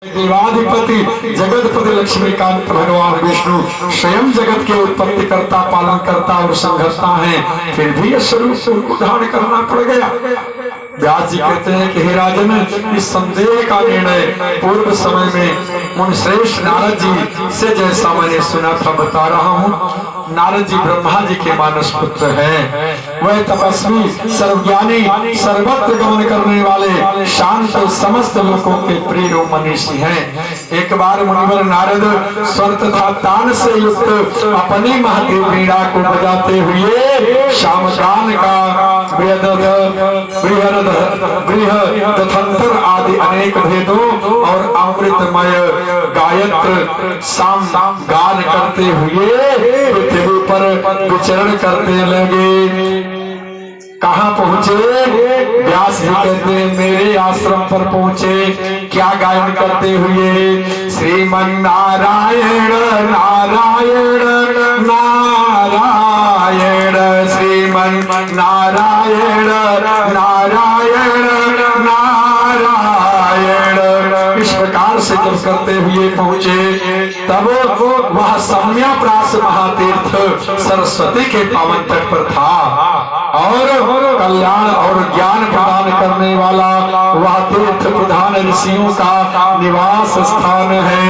देवाधिपति जगतपति लक्ष्मीकांत भगवान विष्णु स्वयं जगत के उत्पत्ति करता, पालन करता और संघर्ता है, फिर भी यह स्वरूप को धारण करना पड़ गया। व्यास जी कहते हैं कि हे राजन, इस संदेह का निर्णय पूर्व समय में मुनि श्रेष्ठ नारद जी से जैसा मैंने सुना था बता रहा हूँ। नारद जी ब्रह्मा जी के मानस पुत्र हैं। वह तपस्वी, सर्वज्ञानी, सर्वत्र गमन करने वाले, शांत समस्त लोगों के प्रिय मनीषी हैं। एक बार मुनिवर नारद स्वर तथा तान से युक्त अपनी महती वीणा को बजाते हुए शामगान का बृहदंतर आदि अनेक भेदों और अमृतमय गायत्र साम गान करते हुए पृथ्वी पर विचरण करते लगे। कहाँ पहुँचे? व्यास जी कहते हैं मेरे आश्रम पर पहुँचे। क्या गायन करते हुए? श्रीमन नारायण नारायण नारायण, श्रीमन नारायण नारायण नारायण, इस प्रकार से जब करते हुए पहुँचे तब वह सम्याप्रास महातीर्थ सरस्वती के पावन तट पर था और कल्याण और ज्ञान प्रदान करने वाला वह तीर्थ प्रधान ऋषियों का निवास स्थान है।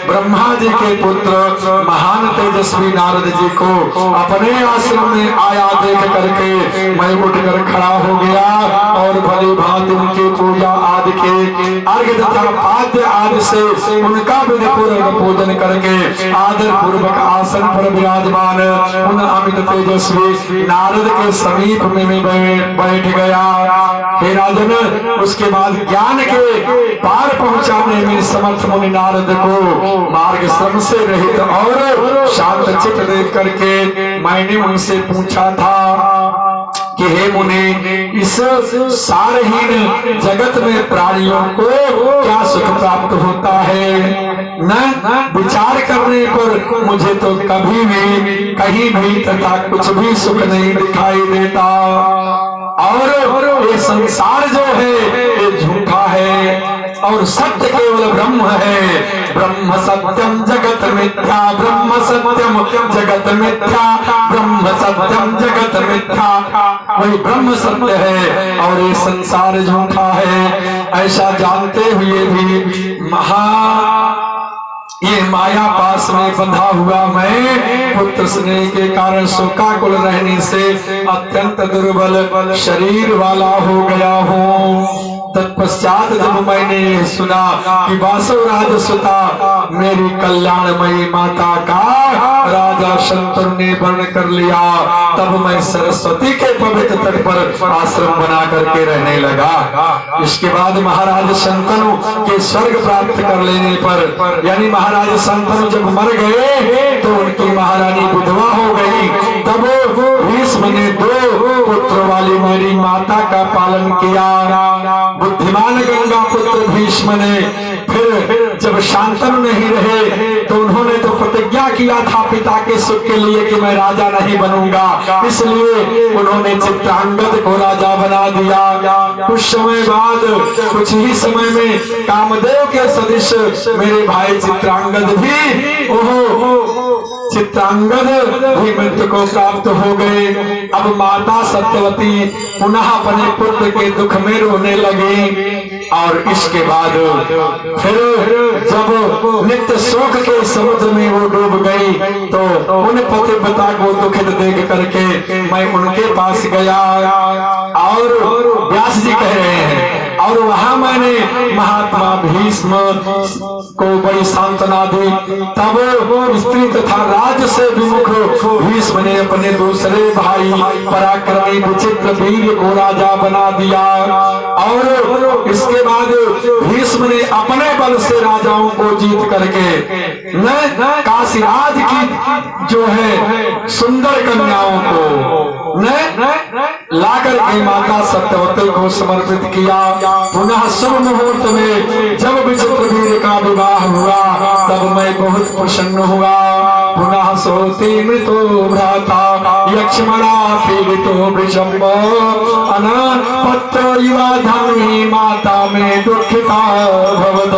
ब्रह्मा जी के पुत्र महान तेजस्वी नारद जी को अपने आश्रम में आया देख करके मैं उठकर खड़ा हो गया और भली भांति उनकी पूजा आदि के अर्घ्य तथा पाद्य आदि से उनका विधिपूर्वक पूजन करके आदर पूर्वक आसन पर विराजमान उन अमित तेजस्वी नारद के समीप में बैठ गया। हे राजन, उसके बाद ज्ञान के पार पहुंचाने में समर्थ मुनि नारद को मार्ग श्रम से रहित और शांत चित्त देख करके मैंने उनसे पूछा था कि हे मुनि, इस सारहीन जगत में प्राणियों को क्या सुख प्राप्त होता है? न विचार करने पर मुझे तो कभी भी कहीं भी तथा कुछ भी सुख नहीं दिखाई देता और ये संसार जो है ये झूठा है और सत्य केवल ब्रह्म है। ब्रह्म सत्यम जगत मिथ्या, ब्रह्म सत्यम जगत मिथ्या, ब्रह्म सत्यम जगत मिथ्या, वही ब्रह्म सत्य है और ये संसार झूठा है। ऐसा जानते हुए भी ये माया पास में बंधा हुआ मैं पुत्र स्नेह के कारण शोकाकुल रहने से अत्यंत दुर्बल शरीर वाला हो गया हूँ। तत्पश्चात जब मैंने सुना कि वासवराज सुता मेरी कल्याणमयी माता का राजा शंतनु ने वर्ण कर लिया, तब मैं सरस्वती के पवित्र तट पर आश्रम बना करके रहने लगा। इसके बाद महाराज शंतनु के स्वर्ग प्राप्त कर लेने पर यानी महाराज शंतनु जब मर गए तो उनकी महारानी विधवा हो गई। तब भीष्म ने 2 पुत्र वाली मेरी माता का पालन किया। बुद्धिमान गंगा पुत्र भीष्म ने फिर जब शांतनु नहीं रहे तो उन्होंने तो प्रतिज्ञा किया था पिता के सुख के लिए कि मैं राजा नहीं बनूंगा, इसलिए उन्होंने चित्रांगद को राजा बना दिया। कुछ समय बाद, कुछ ही समय में कामदेव के सदृश मेरे भाई चित्रांगद भी मृत्यु को प्राप्त हो गए। अब माता सत्यवती पुनः अपने पुत्र के दुख में रोने लगी और इसके बाद फिर जब नित्य शोक के समुद्र में वो डूब गई तो उन पतिव्रता को दुखित देख करके मैं उनके पास गया और व्यास जी कह रहे हैं और वहां मैंने महात्मा भीष्म को बड़ी सांत्वना दी। तब स्त्री तथा राज से विमुख भीष्म ने अपने दूसरे भाई पराक्रमी विचित्र वीर को राजा बना दिया और इसके बाद भीष्म ने अपने बल से राजाओं को जीत करके न काशीराज की जो है सुंदर कन्याओं को न लाकर के माता सत्यवती को समर्पित किया। पुनः शुभ मुहूर्त में जब विचित्र वीर का विवाह हुआ तब मैं बहुत प्रसन्न हुआ। पुनः सोती मृतो भ्राता यक्ष्मणा पीड़ितो वृषभ अनाथ पत्र युवा धर्मी माता में दुखिता भवत।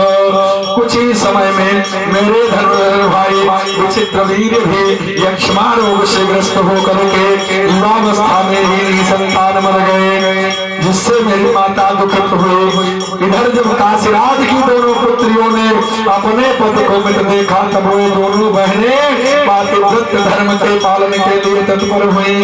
समय में मेरे धर्म भाई विचित्रवीर्य भी यक्षमा रोग से ग्रस्त होकर के युवावस्था में ही संतान मर गए, जिससे मेरी माता दुखित हुई। इधर जब काशीराज की दोनों पुत्रियों ने अपने पति को मृत देखा, तब वो दोनों बहनें पातिव्रत्य धर्म के पालन के लिए तत्पर हुई।